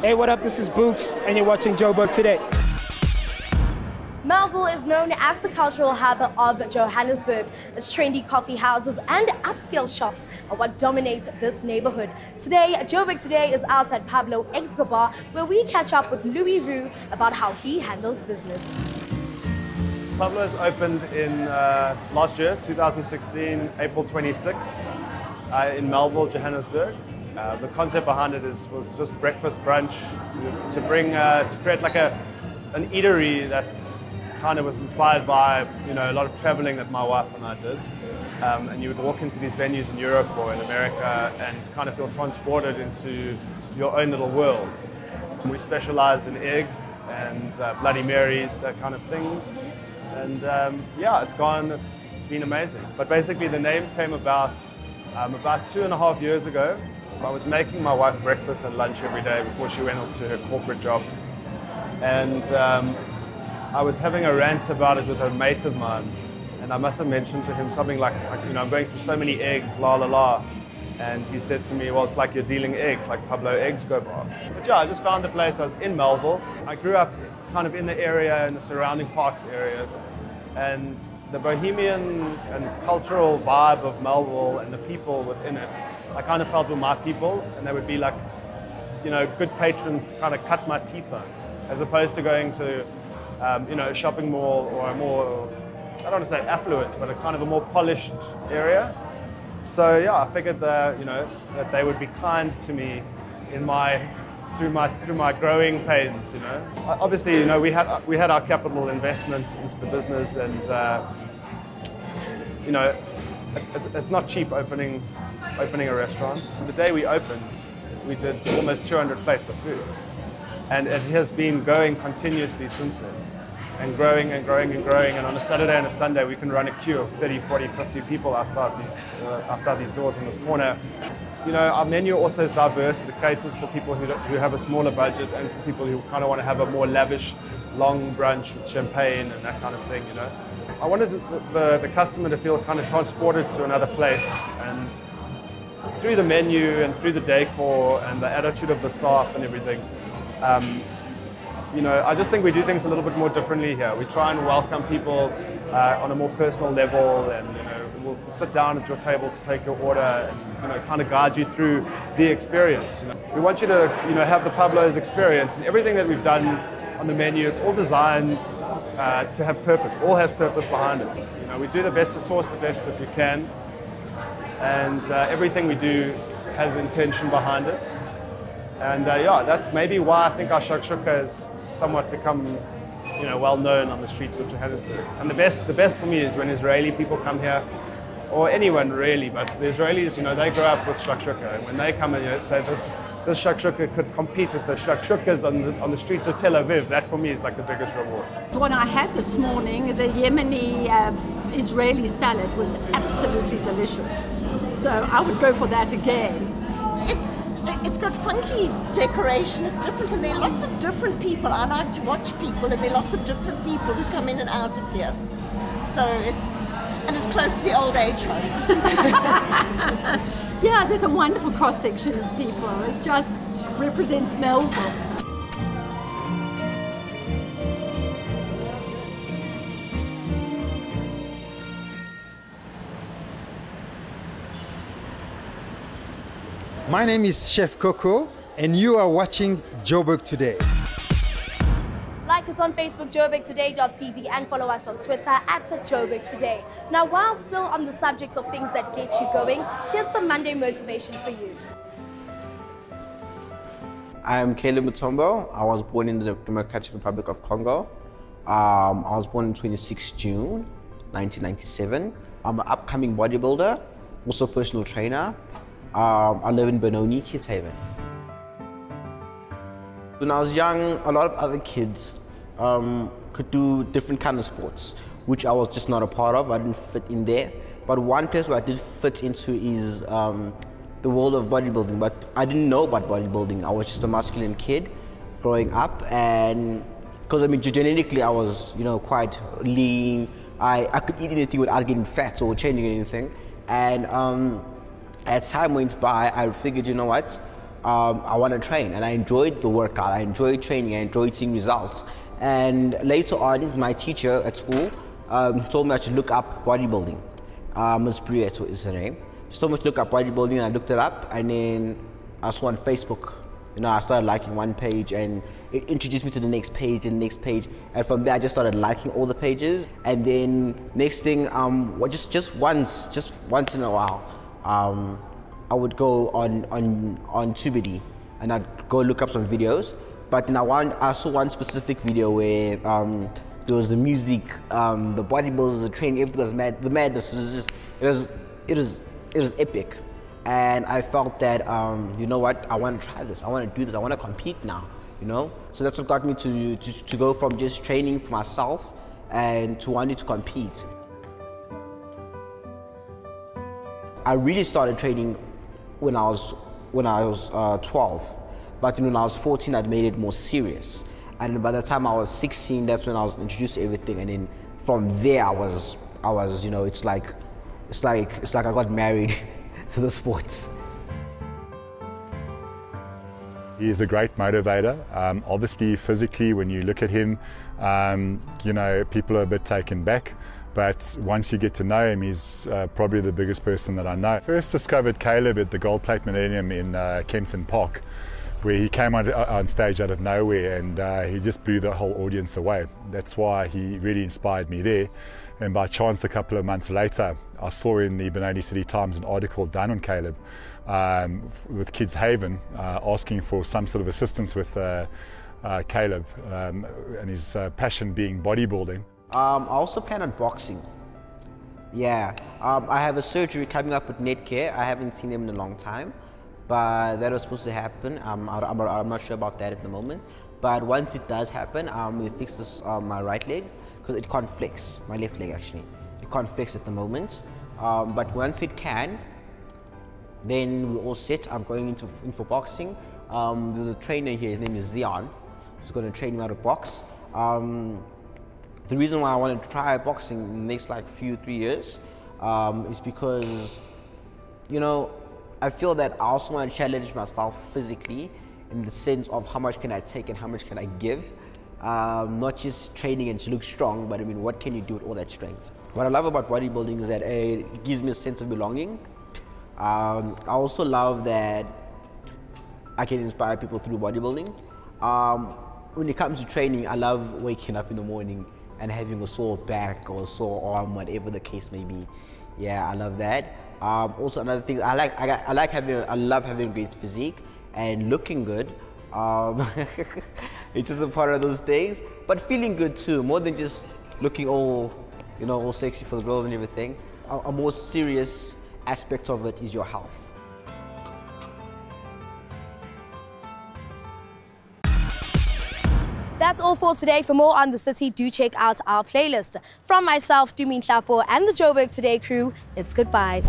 Hey, what up? This is Books, and you're watching Joburg Today. Melville is known as the cultural hub of Johannesburg, as trendy coffee houses and upscale shops are what dominate this neighborhood. Today, Joburg Today is out at Pablo Bar, where we catch up with Louis Roux about how he handles business. Pablo's opened in last year, 2016, April 26th, in Melville, Johannesburg. The concept behind it was just breakfast brunch to create like an eatery that kind of was inspired by a lot of traveling that my wife and I did. And you would walk into these venues in Europe or in America and kind of feel transported into your own little world. We specialize in eggs and Bloody Marys, that kind of thing. And yeah, it's been amazing. But basically the name came about 2.5 years ago. I was making my wife breakfast and lunch every day before she went off to her corporate job. And I was having a rant about it with a mate of mine, and I must have mentioned to him something like I'm going through so many eggs, la la la. And he said to me, well, it's like you're dealing eggs, like Pablo Bar. But yeah, I just found the place. I was in Melville. I grew up kind of in the area, in the surrounding parks areas, and the bohemian and cultural vibe of Melville and the people within it, I kind of felt were my people, and they would be like, good patrons to kind of cut my teeth on, as opposed to going to a shopping mall or a more, I don't want to say affluent, but a kind of a more polished area. So yeah, I figured that that they would be kind to me through my growing pains. Obviously, we had our capital investment into the business, and it's not cheap opening a restaurant. The day we opened, we did almost 200 plates of food, and it has been going continuously since then, and growing and growing and growing. And on a Saturday and a Sunday, we can run a queue of 30, 40, 50 people outside these doors in this corner. Our menu also is diverse. It caters for people who have a smaller budget, and for people who kind of want to have a more lavish, long brunch with champagne and that kind of thing. I wanted the customer to feel kind of transported to another place, and through the menu and through the decor and the attitude of the staff and everything. I just think we do things a little bit more differently here. We try and welcome people on a more personal level, and we'll sit down at your table to take your order and kind of guide you through the experience. We want you to have the Pablo's experience, and everything that we've done on the menu, it's all designed to have purpose. All has purpose behind it. We do the best to source the best that we can, and everything we do has intention behind it. And yeah, that's maybe why I think our shakshuka has somewhat become well known on the streets of Johannesburg. And the best for me is when Israeli people come here, or anyone really, but the Israelis, they grow up with shakshuka, and when they come in here, say this shakshuka could compete with the shakshukas on the streets of Tel Aviv. That for me is like the biggest reward. The one I had this morning, the Yemeni Israeli salad, was absolutely delicious. So I would go for that again. It's got funky decoration, it's different, and there are lots of different people. I like to watch people, and there are lots of different people who come in and out of here. So it's close to the old age home. Yeah, there's a wonderful cross-section of people. It just represents Melville. My name is Chef Coco, and you are watching Joburg Today. Like us on Facebook, joburgtoday.tv, and follow us on Twitter at Joburg Today. Now, while still on the subject of things that get you going, here's some Monday motivation for you. I am Caleb Mutombo. I was born in the Democratic Republic of Congo. I was born on 26 June 1997. I'm an upcoming bodybuilder, also personal trainer. I live in Benoni, Kidshaven. When I was young, a lot of other kids could do different kind of sports, which I was just not a part of. I didn't fit in there. But one place where I did fit into is the world of bodybuilding. But I didn't know about bodybuilding. I was just a masculine kid growing up, and because genetically I was quite lean. I could eat anything without getting fat or changing anything. And as time went by, I figured, you know what, I want to train, and I enjoyed the workout. I enjoyed training. I enjoyed seeing results. And later on, my teacher at school told me I should look up bodybuilding. Ms. Briette is her name. She told me to look up bodybuilding, and I looked it up, and then I saw on Facebook. You know, I started liking one page, and it introduced me to the next page and the next page, and from there I just started liking all the pages. And then next thing, just once in a while, I would go on Tubity, and I'd go look up some videos. But then I saw one specific video where there was the music, the bodybuilders, the training, everything was mad. The madness was just, it was epic. And I felt that, you know what, I want to try this, I want to do this, I want to compete now, you know? So that's what got me to go from just training for myself and to wanting to compete. I really started training when I was 12, but then when I was 14, I'd made it more serious. And by the time I was 16, that's when I was introduced to everything. And then from there, I was, you know, it's like I got married to the sports. He's a great motivator. Obviously, physically, when you look at him, you know, people are a bit taken back. But once you get to know him, he's probably the biggest person that I know. First discovered Caleb at the Gold Plate Millennium in Kempton Park, where he came on stage out of nowhere, and he just blew the whole audience away. That's why he really inspired me there. And by chance, a couple of months later, I saw in the Benoni City Times an article done on Caleb with Kids Haven, asking for some sort of assistance with Caleb and his passion being bodybuilding. I also plan on boxing. Yeah, I have a surgery coming up with Netcare. I haven't seen them in a long time, but that was supposed to happen. I'm not sure about that at the moment. But once it does happen, we fix this my right leg, because it can't flex. My left leg actually, it can't flex at the moment. But once it can, then we're all set. I'm going in for boxing. There's a trainer here. His name is Zion. He's going to train me how to box. The reason why I wanted to try boxing in the next like 3 years is because, you know, I feel that I also want to challenge myself physically, in the sense of how much can I take and how much can I give. Not just training and to look strong, but I mean, what can you do with all that strength? What I love about bodybuilding is that it gives me a sense of belonging. I also love that I can inspire people through bodybuilding. When it comes to training, I love waking up in the morning and having a sore back or a sore arm, whatever the case may be. Yeah, I love that. Also, another thing, I love having a great physique and looking good. It's just a part of those days, but feeling good too, more than just looking all, you know, all sexy for the girls and everything. A more serious aspect of it is your health. That's all for today. For more on the city, do check out our playlist. From myself, Dumin Hlapo, and the Joburg Today crew, it's goodbye.